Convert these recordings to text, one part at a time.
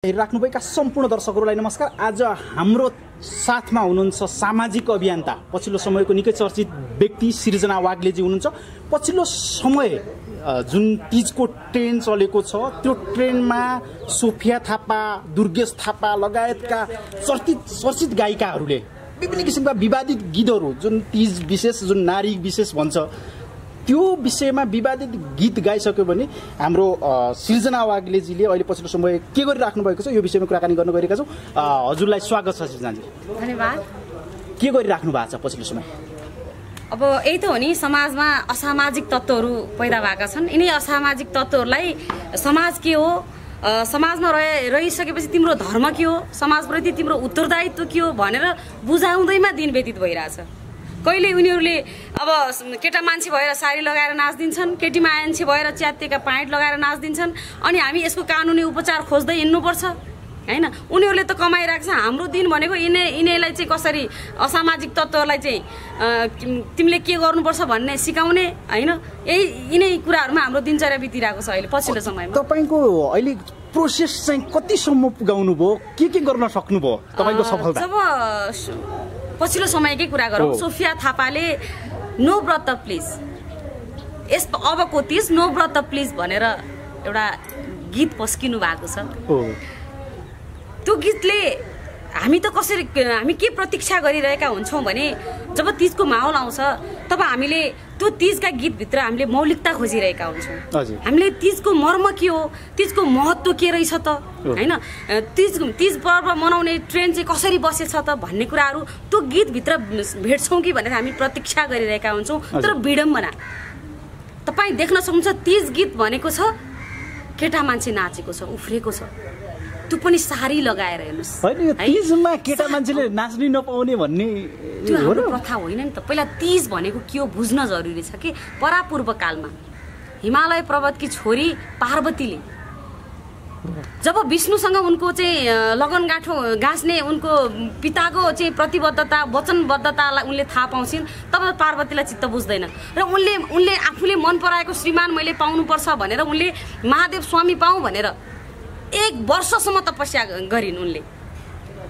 हेरिराख्नुभएका सम्पूर्ण दर्शकहरूलाई नमस्कार। आज हाम्रो साथमा हुनुहुन्छ सामाजिक अभियन्ता, पछिल्लो समयको निकै चर्चित व्यक्ति सृजना वाग्लेजी हुनुहुन्छ। पछिल्लो समय जुन तीजको ट्रेन्ड चलेको छ त्यो ट्रेन्डमा सोफिया थापा, दुर्गेश थापा लगायतका चर्चित गायिकाहरूले विभिन्न किसिमका विवादित गीतहरू, जुन तीज विशेष, जुन नारी विशेष भन्छ, त्यो विषयमा विवादित गीत गाइसक्यो भने हाम्रो सृजना वाग्लेजीले अहिले पछिल्लो समय के गरिराख्नु भएको छ यो विषयमा कुराकानी गर्न गइरहेका छौँ। हजुरलाई स्वागत छ सृजनाजी। धन्यवाद। के गरिराख्नु भएको छ पछिल्लो समय? अब यही त हो नि, समाजमा असामाजिक तत्त्वहरू पैदा भएका छन्। यिनै असामाजिक तत्त्वहरूलाई समाज के हो, समाजमा रहिसकेपछि तिम्रो धर्म के हो, समाजप्रति तिम्रो उत्तरदायित्व के हो भनेर बुझाउँदैमा दिन व्यतीत भइरहेछ। कहिले उनीहरूले अब केटा मान्छे भएर साडी लगाएर नाच्दिन्छन्, केटी मान्छे भएर च्यातिएका प्यान्ट लगाएर नाच्दिन्छन्, अनि हामी यसको कानुनी उपचार खोज्दै हिँड्नुपर्छ हैन। उनीहरूले त कमाइरहेको छ, हाम्रो दिन भनेको यिनीलाई चाहिँ कसरी असामाजिक तत्त्वहरूलाई चाहिँ तिमीले के गर्नुपर्छ भन्ने सिकाउने हैन। यिनै कुराहरूमा हाम्रो दिनचर्या बितिरहेको छ अहिले पछिल्लो समयमा। तपाईको अहिले प्रोसेस चाहिँ कतिसम्म पुगाउनु भयो, के गर्न सक्नुभयो तपाईको सफलता? जब पछिल्लो समयकै कुरा गरौँ, सोफिया थापाले नो व्रत प्लिज, यस अबको तीज नो व्रत प्लिज भनेर एउटा गीत पस्किनु भएको छ। त्यो गीतले हामी के प्रतीक्षा गरिरहेका हुन्छौँ भने जब तीजको माहौल आउँछ तब हामीले त्यो तीजका गीतभित्र हामीले मौलिकता खोजिरहेका हुन्छौँ। हामीले तीजको मर्म के हो, तीजको महत्त्व के रहेछ त हैन, तीज पर्व मनाउने ट्रेन्ड चाहिँ कसरी बसेछ त भन्ने कुराहरू त्यो गीतभित्र भेट्छौँ कि भनेर हामी प्रतीक्षा गरिरहेका हुन्छौँ। तर विडम्बना तपाईँ देख्न सक्नुहुन्छ, तीज गीत भनेको छ केटा मान्छे नाचेको छ, उफ्रेको छ, त्यो पनि साडी लगाएर हेर्नुस्। हैन, तीजमा केटा मान्छेले नाच्नै नपाउने भन्ने त्यो हाम्रो प्रथा होइन नि त। पहिला तीज भनेको के हो बुझ्न जरुरी छ कि परापूर्व कालमा हिमालय पर्वतकी छोरी पार्वतीले जब विष्णुसँग उनको चाहिँ लगनगाँठो गाँच्ने उनको पिताको चाहिँ प्रतिबद्धता, वचनबद्धतालाई उनले थाहा पाउँछिन्, तब पार्वतीलाई चित्त बुझ्दैन र उनले आफूले मन पराएको श्रीमान मैले पाउनुपर्छ भनेर उनले महादेव स्वामी पाऊँ भनेर 1 वर्षसम्म तपस्या गरिन्। उनले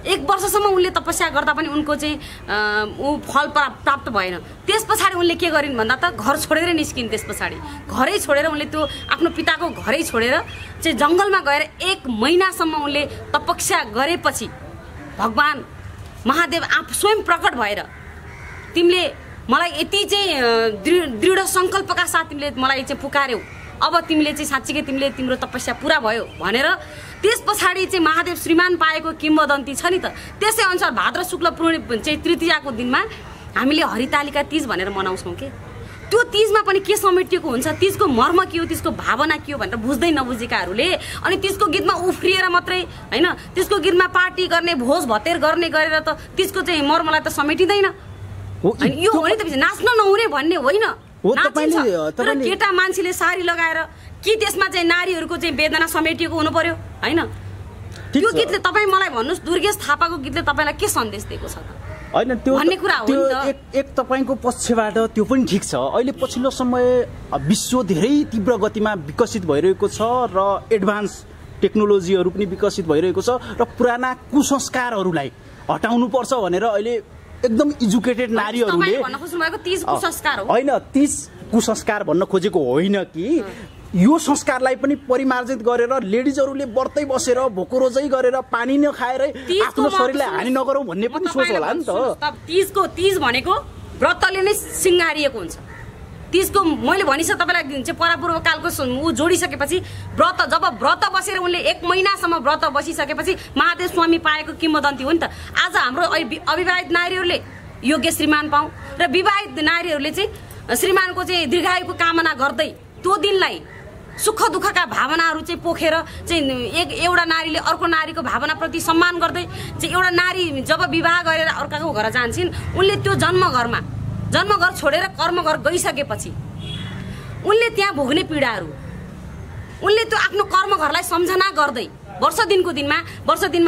1 वर्षसम्म उनले तपस्या गर्दा पनि उनको चाहिँ फल प्राप्त भएन। त्यस पछाडि उनले के गरिन् भन्दा त घर छोडेर निस्किन्। त्यस पछाडि घरै छोडेर उनले त्यो आफ्नो पिताको घरै छोडेर चाहिँ जङ्गलमा गएर 1 महिनासम्म उनले तपस्या गरेपछि भगवान महादेव आफू स्वयं प्रकट भएर तिमीले मलाई यति चाहिँ दृढ सङ्कल्पका साथ तिमीले मलाई चाहिँ पुकार्यौ, अब तिमीले चाहिँ साँच्चीकै तिम्रो तपस्या पुरा भयो भनेर त्यस पछाडि चाहिँ महादेव श्रीमान पाएको किम्वदन्ती छ नि त। त्यसै अनुसार भाद्र शुक्ल पूर्णिमा चाहिँ तृतीयाको दिनमा हामीले हरितालिका तीज भनेर मनाउँछौँ के। त्यो तीजमा पनि के समेटिएको हुन्छ, तीजको मर्म के हो, त्यसको भावना के हो भनेर बुझ्दै नबुझेकाहरूले अनि त्यसको गीतमा उफ्रिएर मात्रै हैन, त्यसको गीतमा पार्टी गर्ने, भोज भतेर गर्ने गरेर त त्यसको चाहिँ मर्मलाई त समेटिँदैन। अनि यो हो नि त, नाच्न नहुने भन्ने होइन, तर केटा मान्छेले साडी लगाएर कि त्यसमा चाहिँ नारीहरूको चाहिँ वेदना समेटिएको हुनु पर्यो हैन। त्यो गीतले तपाईँ मलाई भन्नुहोस्, दुर्गेश थापाको गीतले तपाईँलाई के सन्देश दिएको छ त हैन? त्यो भन्ने कुरा हो नि त। एक तपाईको पक्षबाट त्यो पनि ठिक छ। अहिले पछिल्लो समय विश्व धेरै तीव्र गतिमा विकसित भइरहेको छ र एडभान्स टेक्नोलोजीहरू पनि विकसित भइरहेको छ र पुराना कुसंस्कारहरूलाई हटाउनु पर्छ भनेर अहिले एकदम एजुकेटेड नारीहरूले भन्न खोज्नुभएको तीज कुसंस्कार हो होइन, तीज कुसंस्कार भन्न खोजेको होइन कि यो संस्कारलाई पनि परिमार्जित गरेर लेडिजहरूले व्रतै बसेर भोको-रोजै गरेर पानी नखाएर आफ्नो शरीरलाई हानि नगरौँ भन्ने पनि सोच होला नि त। तीज भनेको व्रतले नै सिँगारिएको हुन्छ। तीजको मैले भनिसकेँ तपाईँलाई चाहिँ परापूर्व कालको ऊ जोडिसकेपछि जब व्रत बसेर उनले 1 महिनासम्म व्रत बसिसकेपछि महादेव स्वामी पाएको किम्वदन्ती हो नि त। आज हाम्रो अविवाहित नारीहरूले योग्य श्रीमान पाऊँ र विवाहित नारीहरूले चाहिँ श्रीमानको चाहिँ दीर्घायुको कामना गर्दै त्यो दिनलाई सुख दुःखका भावनाहरू चाहिँ पोखेर चाहिँ एउटा नारीले अर्को नारीको भावनाप्रति सम्मान गर्दै चाहिँ एउटा नारी जब विवाह गरेर अर्काको घर जान्छन् उनले त्यो जन्मघर छोडेर कर्मघर गइसकेपछि उनले त्यहाँ भोग्ने पीडाहरू, उनले त्यो आफ्नो कर्मघरलाई सम्झना गर्दै वर्ष दिनको दिनमा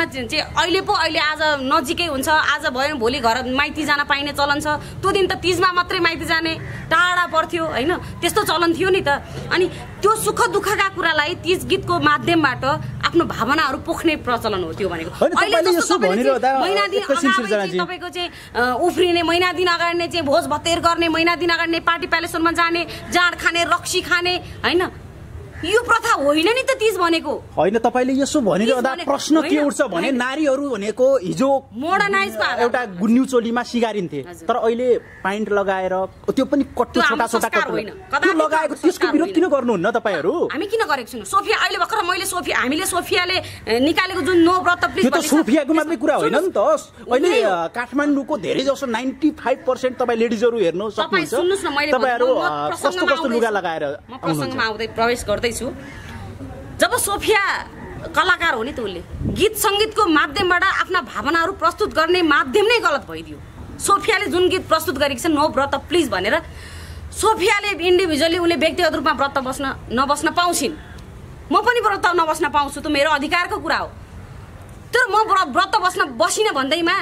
चाहिँ अहिले आज नजिकै हुन्छ, आज भयो भोलि घर माइती जान पाइने चलन छ। त्यो दिन त तीजमा मात्रै माइती जाने टाढा पर्थ्यो हैन, त्यस्तो चलन थियो नि त। अनि त्यो सुख दुःखका कुरालाई तीज गीतको माध्यमबाट आफ्नो भावनाहरू पोख्ने प्रचलन हो त्यो भनेको। महिना दिन अगाडि तपाईको चाहिँ उफ्रिने, महिना दिन अगाडि नै चाहिँ भोज भतेर गर्ने, महिना दिन अगाडि नै पार्टी प्यालेसमा जाने, जाँड खाने, रक्सी खाने, हैन यो प्रथा होइन नि त तीज भनेको। होइन तपाईले यसो भनिरहँदा प्रश्न के उठ्छ भने नारीहरू भनेको हिजो मोडर्नाइजमा एउटा गुन्यु चोलीमा सिगारिन्थे, तर अहिले प्यान्ट लगाएर त्यो पनि कट्टु छोटा छोटा त्यो लगाएको त्यसको विरोध किन गर्नुहुन्न तपाईहरु? हामी किन गरेको छैनौं? सोफिया अहिले भर्खर मैले हामीले सोफियाले निकालेको जुन नो व्रत प्लिज त्यो त सोफियाको मात्रै कुरा होइन नि त। अहिले काठमाडौँको धेरै जसो 95% तपाई लेडिजहरु हेर्नु सक्नुहुन्छ। सुन्नुस् न, मैले तपाईहरु कस्तो कस्तो लुगा लगाएर म प्रसंगमा आउँदै प्रवेश गर्दै छु। जब सोफिया कलाकार हो नि त उसले गीत संगीतको माध्यमबाट आफ्ना भावनाहरू प्रस्तुत गर्ने माध्यम नै गलत भइदियो। सोफियाले जुन गीत प्रस्तुत गरेको छ नो व्रत प्लिज भनेर, सोफियाले इन्डिभिजुअली उनले व्यक्तिगत रूपमा व्रत नबस्न पाउँछिन्, म पनि व्रत नबस्न पाउँछु, त मेरो अधिकारको कुरा हो। तर म व्रत बसिन भन्दैमा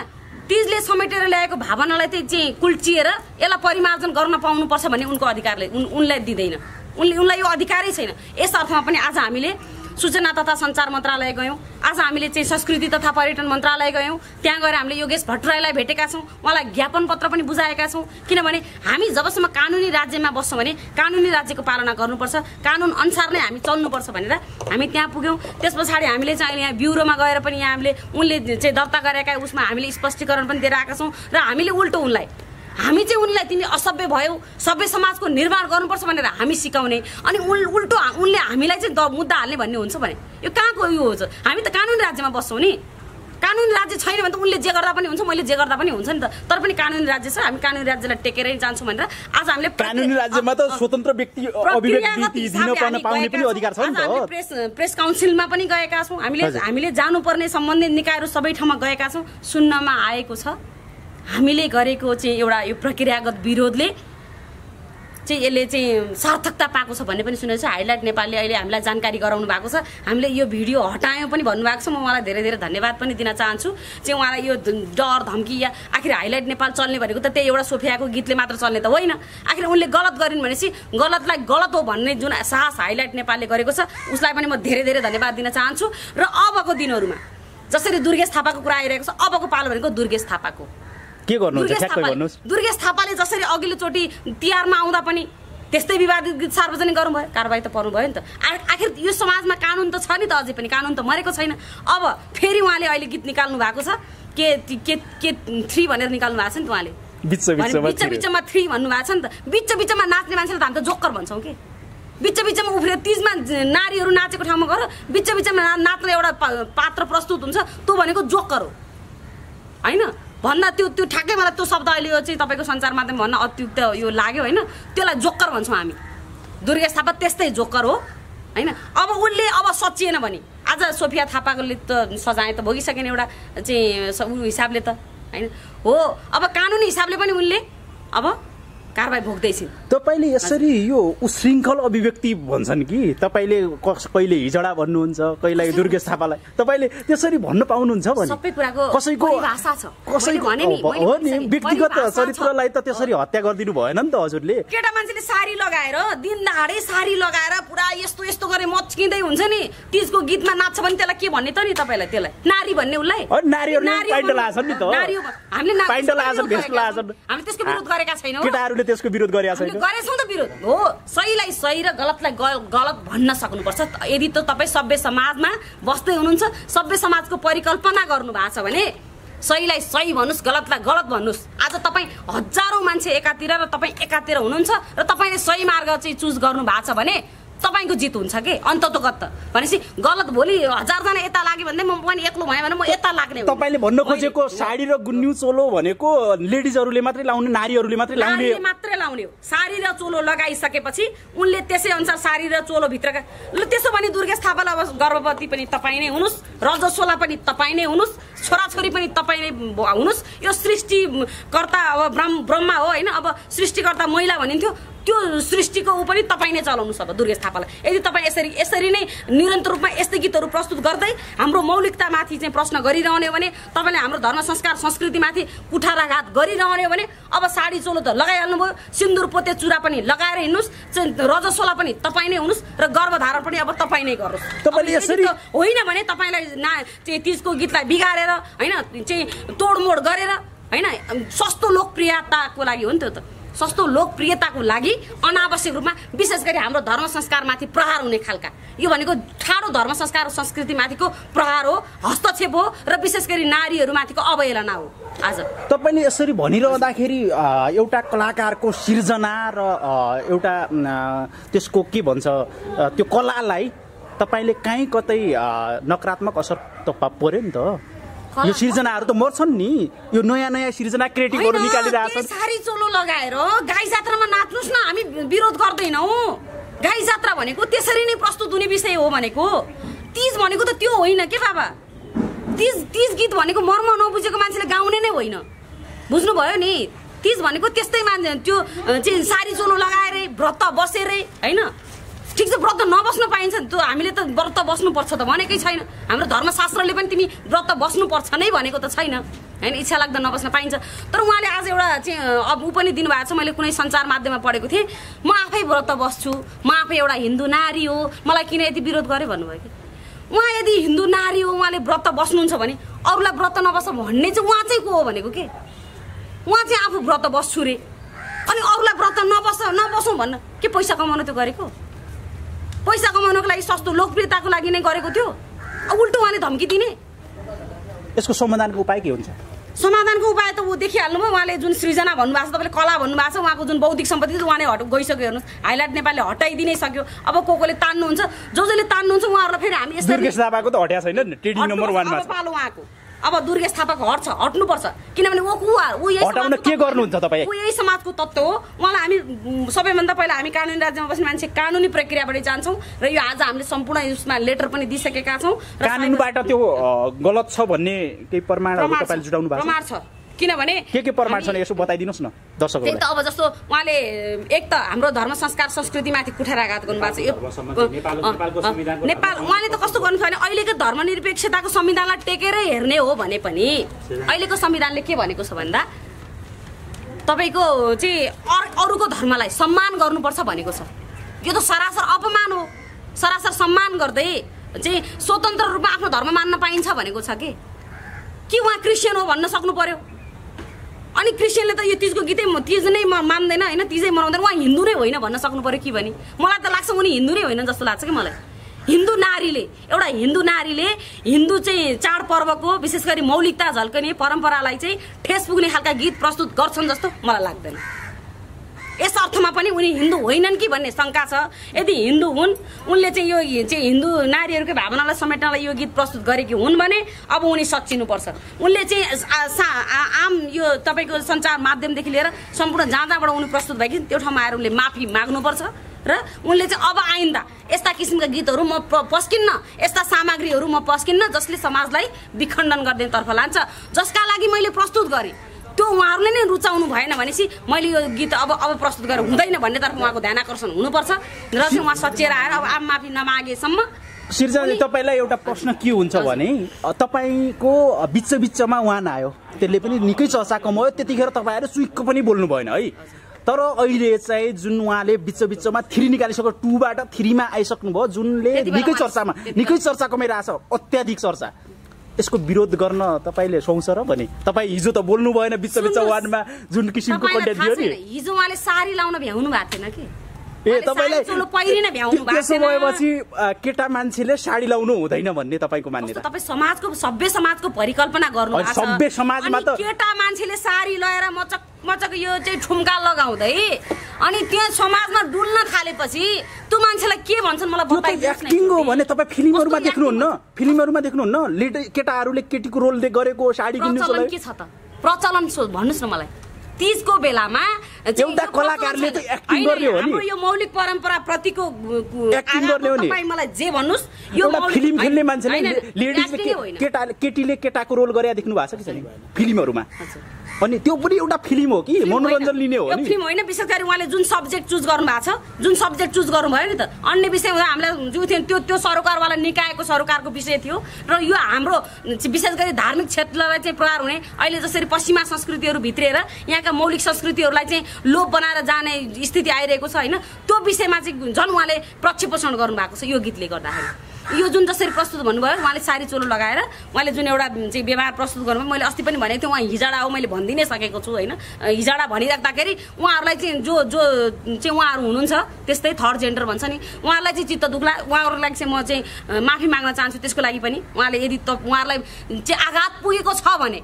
तीजले समेटेर ल्याएको भावनालाई चाहिँ कुल्चिएर यसलाई परिमार्जन गर्न पाउनुपर्छ भन्ने उनको अधिकारले उनलाई दिँदैन, उनलाई यो अधिकारै छैन। यस अर्थमा पनि आज हामीले सूचना तथा सञ्चार मन्त्रालय गयौँ, आज हामीले चाहिँ संस्कृति तथा पर्यटन मन्त्रालय गयौँ, त्यहाँ गएर हामीले योगेश भट्टराईलाई भेटेका छौँ, उहाँलाई ज्ञापन पत्र पनि बुझाएका छौँ। किनभने हामी जबसम्म कानुनी राज्यमा बस्छौँ भने कानुनी राज्यको पालना गर्नुपर्छ, कानुन अनुसार नै हामी चल्नुपर्छ भनेर हामी त्यहाँ पुग्यौँ। त्यस पछाडि हामीले चाहिँ अहिले यहाँ ब्युरोमा गएर पनि यहाँ उनले चाहिँ दर्ता गरेका उसमा हामीले स्पष्टीकरण पनि दिएर आएका छौँ र हामीले उल्टो हामी चाहिँ उनलाई तिमी असभ्य भयौ, सभ्य समाजको निर्माण गर्नुपर्छ भनेर हामी सिकाउने, अनि उल्टो उनले हामीलाई चाहिँ मुद्दा हाल्ने भन्ने हुन्छ भने यो कहाँको यो हो? हामी त कानुनी राज्यमा बस्छौँ नि, कानुनी राज्य छैन भने त उनले जे गर्दा पनि हुन्छ, मैले जे गर्दा पनि हुन्छ नि त। तर पनि कानुनी राज्य छ, हामी कानुनी राज्यलाई टेकेरै जान्छौँ भनेर आज हामीले कानुनी राज्यमा त स्वतन्त्र व्यक्ति अभिव्यक्ति दिन पाउने पनि अधिकार छ नि त। प्रेस काउन्सिलमा पनि गएका छौँ, हामीले जानुपर्ने सम्बन्धित निकायहरू सबै ठाउँमा गएका छौँ। सुन्नमा आएको छ हामीले गरेको चाहिँ एउटा यो प्रक्रियागत विरोधले चाहिँ यसले चाहिँ सार्थकता पाएको छ भन्ने पनि सुनेको छ। हाइलाइट नेपालले अहिले हामीलाई जानकारी गराउनु भएको छ, हामीले यो भिडियो हटायौँ पनि भन्नुभएको छ। म उहाँलाई धेरै धेरै धन्यवाद पनि दिन चाहन्छु। चाहिँ उहाँलाई यो डर धम्की या आखिर हाइलाइट नेपाल चल्ने भनेको त त्यही एउटा सोफियाको गीतले मात्र चल्ने त होइन। आखिर उनले गलत गरिन् भनेपछि गलतलाई गलत हो भन्ने जुन साहस हाइलाइट नेपालले गरेको छ उसलाई पनि म धेरै धेरै धन्यवाद दिन चाहन्छु। र अबको दिनहरूमा जसरी दुर्गेश थापाको कुरा आइरहेको छ, अबको पालो भनेको दुर्गेश थापाको। के गर्नुहुन्छ ठ्याक्कै भन्नुस्? दुर्गेश थापाले जसरी अघिल्लो चोटि तिहारमा आउँदा पनि त्यस्तै विवादित गीत सार्वजनिक गर्नुभयो, कारबाही त पर्नु भयो नि त। आखिर यो समाजमा कानुन त छ नि त, अझै पनि कानुन त मरेको छैन। अब फेरि उहाँले अहिले गीत निकाल्नु भएको छ के 3 भनेर निकाल्नु भएको छ नि त उहाँले, बिचमा 3 भन्नुभएको छ नि त। बिचमा नाच्ने मान्छेले त हामी त जोकर भन्छौँ कि, बिचमा उफ्रेर तीजमा नारीहरू नाचेको ठाउँमा गएर बिचमा नाच्ने एउटा पात्र प्रस्तुत हुन्छ, त्यो भनेको जोकर हो होइन भन्न। त्यो ठ्याक्कै मलाई त्यो शब्द अहिले यो चाहिँ तपाईँको सञ्चार माध्यम भन्न अत्युक्त यो लाग्यो होइन। त्यसलाई जोकर भन्छौँ हामी। दुर्गेश थापा त्यस्तै जोकर हो होइन। अब उसले अब सचिएन भने आज सोफिया थापाले त सजाय त भोगिसकेन एउटा चाहिँ हिसाबले त होइन हो। अब कानुनी हिसाबले पनि उनले अब कारबाही भोग्दैछन्। तपाईले यसरी यो उशृङ्खल अभिव्यक्ति भन्छन् कि तपाईले कहिले हिजडा भन्नुहुन्छ, कहिले दुर्गेश थापालाई तपाईले त्यसरी भन्न पाउनुहुन्छ भने सबै कुराको कसैको भाषा छ, कसैको हो नि व्यक्तिगत चरित्रलाई त त्यसरी हत्या गरिदिनु भएन नि त हजुरले। केटा मान्छेले साडी लगाएर दिन दहाडै साडी लगाएर पुरा यस्तो यस्तो गरे मच्किँदै हुन्छ नि, तीजको गीतमा नाच्छ भने त्यसलाई के भन्ने त नि तपाईलाई? त्यसलाई नारी भन्ने उसलाई? नारीहरूले पाइन्ट लगाछन् नि त, हामीले पाइन्ट लगाछन्, भेस्ट लगाछन्। हामी त्यसको विरोध गरेका छैनौँ, केटाहरूले त्यसको विरोध गरेका छैन। गरेछौँ त विरोध हो। सहीलाई सही र गलतलाई गलत भन्न सक्नुपर्छ। यदि त तपाईँ सभ्य समाजमा बस्दै हुनुहुन्छ, सभ्य समाजको परिकल्पना गर्नु भएको छ भने सहीलाई सही भन्नुहोस्, गलतलाई गलत भन्नुहोस्। आज तपाईँ हजारौँ मान्छे एकातिर र तपाईँ एकातिर हुनुहुन्छ र तपाईँले सही मार्ग चाहिँ चुज गर्नु भएको छ भने तपाईँको जित हुन्छ कि अन्ततोगत। भनेपछि गलत भोलि 1000 जना यता लाग्यो भने म पनि एक्लो भएँ भने म यता लाग्ने। तपाईँले भन्न खोजेको साडी र गुन्यु चोलो भनेको लेडिजहरूले मात्रै लाउने, नारीहरूले मात्रै लाउने हो। साडी र चोलो लगाइसकेपछि उनले त्यसै अनुसार साडी र चोलो भित्रका ल त्यसो भने दुर्गेश थापालाई अब गर्भवती पनि तपाईँ नै हुनुहोस्, रजस्वला पनि तपाईँ नै हुनुहोस्, छोराछोरी पनि तपाईँ नै हुनुहोस्। यो सृष्टिकर्ता अब ब्रह्मा हो होइन, अब सृष्टिकर्ता महिला भनिन्थ्यो, त्यो सृष्टिको ऊ पनि तपाईँ नै चलाउनु छ दुर्गेश थापालाई। यदि तपाईँ यसरी नै निरन्तर रूपमा यस्तै गीतहरू प्रस्तुत गर्दै हाम्रो मौलिकतामाथि चाहिँ प्रश्न गरिरहने हो भने, तपाईँले हाम्रो धर्म संस्कार संस्कृतिमाथि कुठाराघात गरिरहने हो भने अब साडी चोलो त लगाइहाल्नुभयो, सिन्दुर पोते चुरा पनि लगाएर हिँड्नुहोस्, रजस्वला पनि तपाईँ नै हुनुहोस् र गर्भधारण पनि अब तपाईँ नै गर्नुहोस्। तपाईँले यसरी होइन भने तपाईँलाई तीजको गीतलाई बिगारेर होइन चाहिँ तोडमोड गरेर होइन सस्तो लोकप्रियताको लागि हो नि, त्यो त सस्तो लोकप्रियताको लागि अनावश्यक रूपमा विशेष गरी हाम्रो धर्म संस्कारमाथि प्रहार हुने खालका, यो भनेको ठाडो धर्म संस्कार र संस्कृतिमाथिको प्रहार हो, हस्तक्षेप हो र विशेष गरी नारीहरूमाथिको अवहेलना हो। आज तपाईँले यसरी भनिरहँदाखेरि एउटा कलाकारको सिर्जना र एउटा त्यसको के भन्छ त्यो कलालाई तपाईँले कहीँ कतै नकारात्मक असर त पर्यो नि त। यो सिर्जनाहरू त मर्छन् नि, यो नयाँ सिर्जना क्रिएटिभहरू निकालिरहेछन्। साडी चोलो लगाएर गाई जात्रामा नाच्नुस् न, हामी विरोध गर्दैनौँ। गाई जात्रा भनेको त्यसरी नै प्रस्तुत हुने विषय हो भनेको। तीज भनेको त त्यो होइन के बाबा। तीज गीत भनेको मर्म नबुझेको मान्छेले गाउने नै होइन, बुझ्नुभयो नि। तीज भनेको त्यस्तै मान्छे त्यो चाहिँ साडी चोलो लगाएरै व्रत बसेरै होइन। ठिक छ, व्रत नबस्न पाइन्छ त्यो, हामीले त व्रत बस्नुपर्छ त भनेकै छैन। हाम्रो धर्मशास्त्रले पनि तिमी व्रत बस्नुपर्छ नै भनेको त छैन होइन। इच्छा लाग्दा नबस्न पाइन्छ। तर उहाँले आज एउटा चाहिँ अब ऊ पनि दिनुभएको छ, मैले कुनै सञ्चार माध्यममा पढेको थिएँ, म आफै व्रत बस्छु, म आफै एउटा हिन्दू नारी हो, मलाई किन यति विरोध गरेँ भन्नुभयो कि। उहाँ यदि हिन्दू नारी हो, उहाँले व्रत बस्नुहुन्छ भने अरूलाई व्रत नबस्छ भन्ने चाहिँ उहाँ चाहिँ को हो भनेको के। उहाँ चाहिँ आफू व्रत बस्छु रे अनि अरूलाई व्रत नबसौँ भन्न के पैसा कमाउनु त्यो गरेको? पैसा कमाउनको लागि सस्तो लोकप्रियताको लागि नै गरेको थियो। उल्टो उहाँले धम्की दिने। यसको समाधानको उपाय के हुन्छ? समाधानको उपाय त ऊ देखिहाल्नुभयो। उहाँले जुन सृजना भन्नुभएको छ, तपाईँले कला भन्नुभएको छ, उहाँको जुन बौद्धिक सम्पत्ति छ उहाँले गइसक्यो। हेर्नुहोस्, हाइलाइट नेपालले हटाइदिनै सक्यो। अब कोले तान्नुहुन्छ, जसले तान्नुहुन्छ उहाँहरूलाई फेरि हामी दुर्गेश थापाको त हट्या छैन नि, टिडी नम्बर 1 मा पालो उहाँको। अब दुर्गेश थापाको हट्छ, हट्नुपर्छ, किनभने ऊ हटाउन के गर्नुहुन्छ तपाईँ? ऊ यही समाजको तत्त्व हो। उहाँलाई हामी सबैभन्दा पहिला हामी कानुनी राज्यमा बस्ने मान्छे कानुनी प्रक्रियाबाट जान्छौँ र यो आज हामीले सम्पूर्ण उसमा लेटर पनि दिइसकेका छौँ। कानुनबाट त्यो गलत छ भन्ने केही प्रमाणहरू तपाईँले जुटाउनु भएको छ? प्रमाण छ, किनभने के प्रमाण छ यसो बताइदिनुहोस् न दर्शकहरूलाई। त्यही त, अब जस्तो उहाँले एक त हाम्रो धर्म संस्कार संस्कृतिमाथि कुठाराघात गर्नुभएको छ। यो नेपाल उहाँले त कस्तो गर्नु भने अहिलेको धर्मनिरपेक्षताको संविधानलाई टेकेरै हेर्ने हो भने पनि अहिलेको संविधानले के भनेको छ भन्दा तपाईँको चाहिँ अरूको धर्मलाई सम्मान गर्नुपर्छ भनेको छ। यो त सरासर अपमान हो। सरासर सम्मान गर्दै चाहिँ स्वतन्त्र रूपमा आफ्नो धर्म मान्न पाइन्छ भनेको छ कि उहाँ क्रिस्चियन हो भन्न सक्नु पर्यो। अनि क्रिस्चियनले त यो तीजको गीतै तीज नै मान्दैन होइन, तीजै मनाउँदैन, उहाँ हिन्दू नै होइन भन्न सक्नु पर्यो कि भने मलाई त लाग्छ उनी हिन्दू नै होइन जस्तो लाग्छ कि मलाई। हिन्दू नारीले एउटा हिन्दू नारीले हिन्दू चाहिँ चाडपर्वको विशेष गरी मौलिकता झल्कने परम्परालाई चाहिँ ठेस पुग्ने खालका गीत प्रस्तुत गर्छन् जस्तो मलाई लाग्दैन। यस अर्थमा पनि उनी हिन्दू होइनन् कि भन्ने शङ्का छ। यदि हिन्दू हुन्, उनले चाहिँ यो चाहिँ हिन्दू नारीहरूकै भावनालाई समेट्नलाई यो गीत प्रस्तुत गरेकी हुन् भने अब उनी सच्चिनुपर्छ। उनले चाहिँ आम यो तपाईँको सञ्चार माध्यमदेखि लिएर सम्पूर्ण जहाँ जहाँबाट उनी प्रस्तुत भएकी त्यो ठाउँमा आएर उनले माफी माग्नुपर्छ र उनले चाहिँ अब आइन्दा यस्ता किसिमका गीतहरू म पस्किन्न, यस्ता सामग्रीहरू म पस्किन्न जसले समाजलाई विखण्डन गर्नेतर्फ लान्छ, जसका लागि मैले प्रस्तुत गरेँ त्यो उहाँहरूले नै रुचाउनु भएन भनेपछि मैले यो गीत अब प्रस्तुत गरेर हुँदैन भन्नेतर्फ उहाँको ध्यान आकर्षण हुनुपर्छ र चाहिँ उहाँ सचेर आएर अब आम माफी नमागेसम्म। सिर्जनाले तपाईँलाई एउटा प्रश्न के हुन्छ भने तपाईँको बिचमा उहाँ आयो, त्यसले पनि निकै चर्चा कमायो, त्यतिखेर तपाईँहरू चुइक्क पनि बोल्नु भएन है। तर अहिले चाहिँ जुन उहाँले बिचमा 3 निकालिसक्यो, 2 बाट 3 मा आइसक्नुभयो, जुनले निकै चर्चा कमाइरहेछ, अत्याधिक चर्चा। यसको विरोध गर्न तपाईँले सुहाउँछ र भने तपाईँ हिजो त बोल्नु भएन बिच 1 मा जुन किसिमको कन्टेन्ट थियो नि। हिजो उहाँले साडी लाउन भ्याउनु भएको थिएन कि तपाईलाई चोलो पहिरिन भ्याउनु भएको त्यसो भएपछि केटा मान्छेले साडी लाउनु हुँदैन भन्ने तपाईको मान्यता? तपाईँ सभ्य समाजको परिकल्पना गर्नु भएको छ। सभ्य समाजमा त केटा मान्छेले साडी लगाएर मचक यो चाहिँ ठुम्का लगाउँदै अनि त्यो समाजमा डुल्न थालेपछि त्यो मान्छेलाई के भन्छन् मलाई बताइदिनुहोस् न। एक्टिङ हो भने तपाईँ फिल्महरुमा देख्नुहुन्न केटाहरूले केटीको रोल गरेको साडी किन्नुलाई के छ त प्रचलन भन्नुस् न मलाई। तीजको बेलामा एउटा कलाकारले त एक्टिङ गर्ने हो नि। हाम्रो यो मौलिक परम्परा प्रतिको एक्टिङ गर्ने हो नि। तपाईँ मलाई जे भन्नुस् यो फिल्म खेल्ने मान्छेले लेडिज केटीले केटाको रोल गरेर देख्नु भएको छ कि छैन फिल्महरुमा? अनि त्यो पनि एउटा फिल्म हो कि मनोरञ्जन लिने हो नि? फिल्म होइन, विशेष गरी उहाँले जुन सब्जेक्ट चुज गर्नु भएको छ, जुन सब्जेक्ट चुज गर्नुभयो नि त, अन्य विषय हुँदा हामीलाई जो थियो त्यो सरोकारवाला निकायको सरोकारको विषय थियो र यो हाम्रो विशेष गरी धार्मिक क्षेत्रलाई चाहिँ प्रहार हुने, अहिले जसरी पश्चिमा संस्कृतिहरू भित्रिएर यहाँका मौलिक संस्कृतिहरूलाई चाहिँ लोप बनाएर जाने स्थिति आइरहेको छ होइन, त्यो विषयमा चाहिँ झन् उहाँले प्रक्षेपोषण गर्नुभएको छ यो गीतले गर्दाखेरि। यो जुन जसरी प्रस्तुत भन्नुभयो, उहाँले सारी चोलो लगाएर उहाँले जुन एउटा चाहिँ व्यवहार प्रस्तुत गर्नुभयो, मैले अस्ति पनि भनेको थिएँ उहाँ हिजाडा हो, मैले भनिदिनै सकेको छु होइन। हिजाडा भनिराख्दाखेरि उहाँहरूलाई चाहिँ जो चाहिँ उहाँहरू हुनुहुन्छ त्यस्तै थर्ड जेन्डर भन्छ नि, उहाँहरूलाई चाहिँ चित्त दुख्ला, उहाँहरूलाई चाहिँ म चाहिँ माफी माग्न चाहन्छु त्यसको लागि पनि। उहाँले यदि उहाँहरूलाई चाहिँ आघात पुगेको छ भने,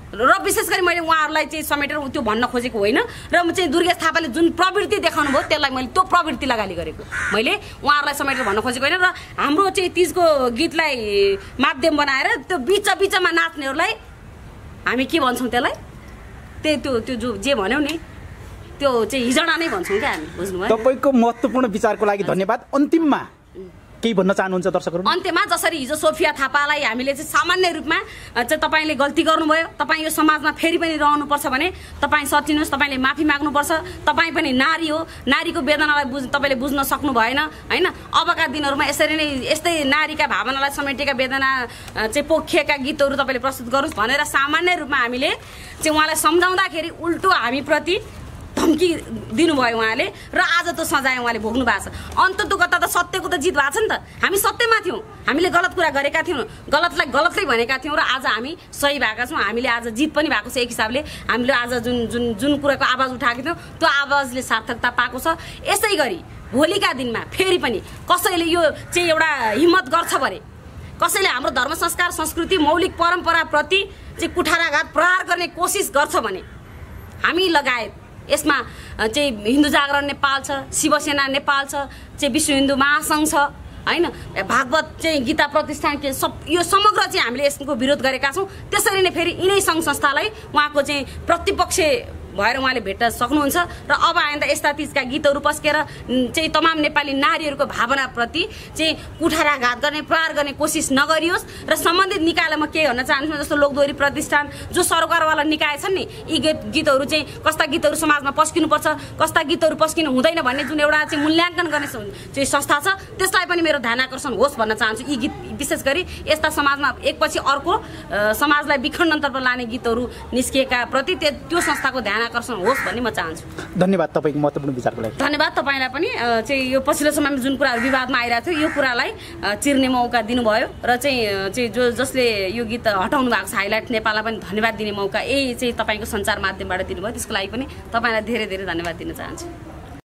र विशेष गरी मैले उहाँहरूलाई चाहिँ समेटेर त्यो भन्न खोजेको होइन, र म चाहिँ दुर्गेश थापाले जुन प्रवृत्ति देखाउनु भयो त्यसलाई मैले त्यो प्रवृत्तिलाई गाली गरेको, मैले उहाँहरूलाई समेटेर भन्न खोजेको होइन। र हाम्रो चाहिँ तिजको गीतलाई माध्यम बनाएर त्यो बिचमा नाच्नेहरूलाई हामी के भन्छौँ त्यसलाई, त्यो जो जे भन्यौ नि त्यो चाहिँ हिजडा नै भन्छौँ क्या हामी, बुझ्नुभयो? तपाईँको महत्त्वपूर्ण विचारको लागि धन्यवाद। अन्तिममा केही भन्न चाहनुहुन्छ दर्शकहरू? अन्त्यमा जसरी हिजो सोफिया थापालाई हामीले चाहिँ सामान्य रूपमा चाहिँ तपाईँले गल्ती गर्नुभयो, तपाईँ यो समाजमा फेरि पनि रहनुपर्छ भने तपाईँ सचिनुहोस्, तपाईँले माफी माग्नुपर्छ। तपाईँ पनि नारी हो, नारीको वेदनालाई तपाईँले बुझ्न सक्नु भएन होइन। अबका दिनहरूमा यसरी नै यस्तै नारीका भावनालाई समेटेका वेदना चाहिँ पोखिएका गीतहरू तपाईँले प्रस्तुत गर्नुहोस् भनेर सामान्य रूपमा हामीले चाहिँ उहाँलाई सम्झाउँदाखेरि उल्टो हामीप्रति धम्की दिनुभयो उहाँले, र आज त्यो सजाय उहाँले भोग्नु भएको छ। अन्ततोगत त सत्यको त जित भएको छ नि त। हामी सत्यमा थियौँ, हामीले गलत कुरा गरेका थियौँ, गलतलाई गलतै भनेका थियौँ, र आज हामी सही भएका छौँ। हामीले आज जित पनि भएको छ। एक हिसाबले हामीले आज जुन कुराको आवाज उठाएको थियौँ त्यो आवाजले सार्थकता पाएको छ। यसै गरी भोलिका दिनमा फेरि पनि कसैले यो चाहिँ एउटा हिम्मत गर्छ भने, कसैले हाम्रो धर्म संस्कार संस्कृति मौलिक परम्पराप्रति चाहिँ कुठाराघात प्रहार गर्ने कोसिस गर्छ भने हामी लगायत यसमा चाहिँ हिन्दू जागरण नेपाल छ, शिवसेना नेपाल छ, चाहिँ विश्व हिन्दू महासङ्घ छ होइन, भागवत चाहिँ गीता प्रतिष्ठान के यो समग्र चाहिँ हामीले यसको विरोध गरेका छौँ। त्यसरी नै फेरि यिनै सङ्घ संस्थालाई उहाँको चाहिँ प्रतिपक्ष भएर उहाँले भेट्न सक्नुहुन्छ। र अब आइन्दा यस्ता तिजका गीतहरू पस्केर चाहिँ तमाम नेपाली नारीहरूको भावनाप्रति चाहिँ कुठाराघात गर्ने प्रहार गर्ने कोसिस नगरियोस्। र सम्बन्धित निकायलाई म के भन्न चाहन्छु, जस्तो लोकदोहोरी प्रतिष्ठान जो सरकारवाला निकाय छन् नि, यी गीतहरू चाहिँ कस्ता गीतहरू समाजमा पस्किनुपर्छ, कस्ता गीतहरू पस्किनु हुँदैन भन्ने जुन एउटा चाहिँ मूल्याङ्कन गर्ने चाहिँ संस्था छ, त्यसलाई पनि मेरो ध्यान आकर्षण होस् भन्न चाहन्छु। यी गीत विशेष गरी यस्ता समाजमा एकपछि अर्को समाजलाई विखण्डनतर्फ लाने गीतहरू निस्किएका प्रति त्यो संस्थाको ध्यान आकर्षण होस् भन्ने म चाहन्छु। धन्यवाद तपाईँको महत्त्वपूर्ण विचारको लागि। धन्यवाद तपाईँलाई पनि। चाहिँ यो पछिल्लो समयमा जुन कुराहरू विवादमा आइरहेको थियो यो कुरालाई चिर्ने मौका दिनुभयो, र चाहिँ जसले यो गीत हटाउनु भएको छ हाइलाइट नेपाललाई पनि धन्यवाद दिने मौका यही चाहिँ तपाईँको सञ्चार माध्यमबाट दिनुभयो, त्यसको लागि पनि तपाईँलाई धेरै धेरै धन्यवाद दिन चाहन्छु।